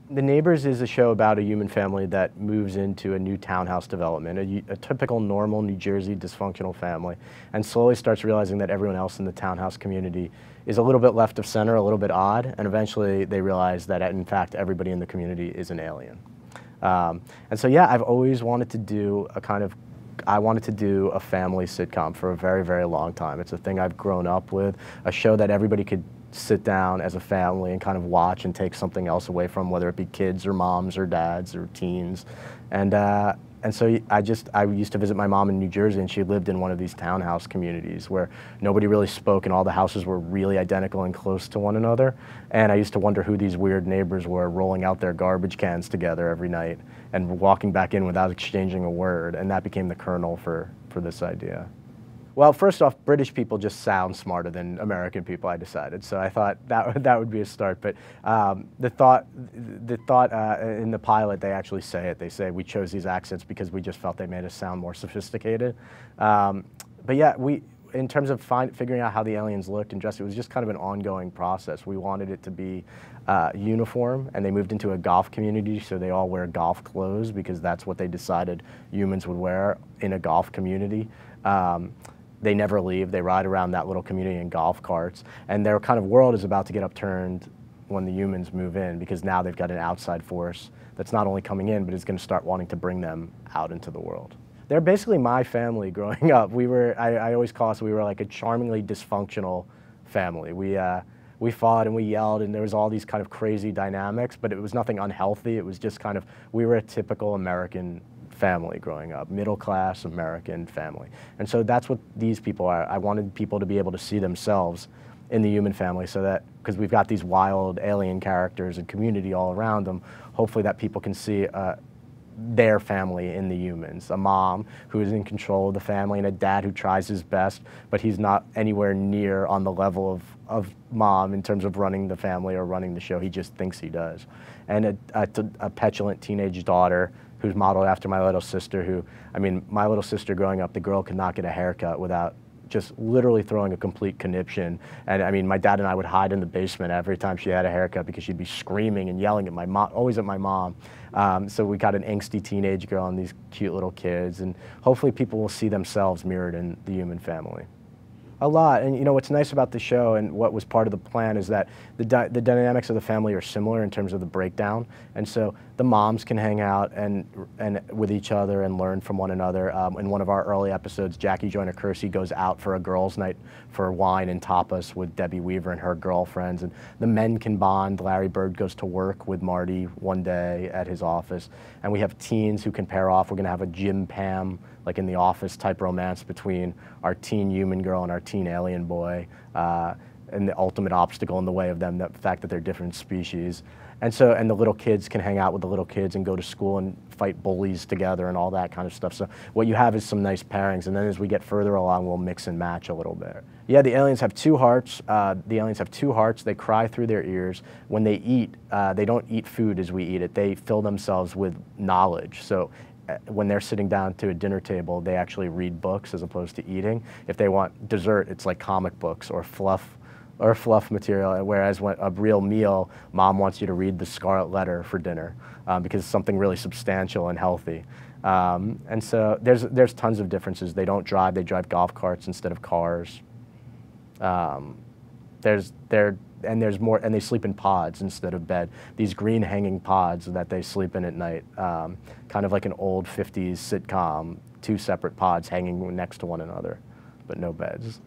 The Neighbors is a show about a human family that moves into a new townhouse development, a typical normal New Jersey dysfunctional family, and slowly starts realizing that everyone else in the townhouse community is a little bit left of center, a little bit odd, and eventually they realize that in fact everybody in the community is an alien. And so yeah, I've always wanted to do I wanted to do a family sitcom for a very, very long time. It's a thing I've grown up with, a show that everybody could sit down as a family and kind of watch and take something else away from, whether it be kids or moms or dads or teens. And so I used to visit my mom in New Jersey, and she lived in one of these townhouse communities where nobody really spoke and all the houses were really identical and close to one another. And I used to wonder who these weird neighbors were rolling out their garbage cans together every night and walking back in without exchanging a word. And that became the kernel for this idea. Well, first off, British people just sound smarter than American people, I decided. So I thought that would be a start. But the thought in the pilot, they actually say it. They say we chose these accents because we just felt they made us sound more sophisticated. But yeah, in terms of figuring out how the aliens looked and dressed, it was just kind of an ongoing process. We wanted it to be uniform, and they moved into a golf community, so they all wear golf clothes because that's what they decided humans would wear in a golf community. They never leave. They ride around that little community in golf carts, and their kind of world is about to get upturned when the humans move in, because now they've got an outside force that's not only coming in, but is going to start wanting to bring them out into the world. They're basically my family growing up. I always call us, we were like a charmingly dysfunctional family. We fought and we yelled, and there was all these kind of crazy dynamics, but it was nothing unhealthy. It was just kind of, we were a typical American family growing up, middle-class American family. And so that's what these people are. I wanted people to be able to see themselves in the human family, so that, because we've got these wild alien characters and community all around them, hopefully that people can see their family in the humans. A mom who is in control of the family, and a dad who tries his best, but he's not anywhere near on the level of mom in terms of running the family or running the show. He just thinks he does. And a petulant teenage daughter who's modeled after my little sister, who, I mean, my little sister growing up, the girl could not get a haircut without just literally throwing a complete conniption. And I mean, my dad and I would hide in the basement every time she had a haircut because she'd be screaming and yelling at my mom, always at my mom. So we got an angsty teenage girl and these cute little kids, and hopefully people will see themselves mirrored in the human family. A lot, and you know what's nice about the show and what was part of the plan is that the dynamics of the family are similar in terms of the breakdown, and so the moms can hang out and with each other and learn from one another. In one of our early episodes, Jackie Joyner Kersey goes out for a girls' night for wine and tapas with Debbie Weaver and her girlfriends, and the men can bond. Larry Bird goes to work with Marty one day at his office, and we have teens who can pair off. We're going to have a Jim Pam, like in The Office type romance between our teen human girl and our teen alien boy, and the ultimate obstacle in the way of them, the fact that they're different species. And so, and the little kids can hang out with the little kids and go to school and fight bullies together and all that kind of stuff. So what you have is some nice pairings, and then as we get further along, we'll mix and match a little bit. Yeah, the aliens have two hearts. They cry through their ears. When they eat, they don't eat food as we eat it. They fill themselves with knowledge. So when they're sitting down to a dinner table, they actually read books as opposed to eating. If they want dessert, it's like comic books or fluff material, whereas when a real meal, mom wants you to read the Scarlet Letter for dinner because it's something really substantial and healthy. And so there's tons of differences. They don't drive, they drive golf carts instead of cars. There's more, and they sleep in pods instead of bed. These green hanging pods that they sleep in at night, kind of like an old 50s sitcom, two separate pods hanging next to one another, but no beds.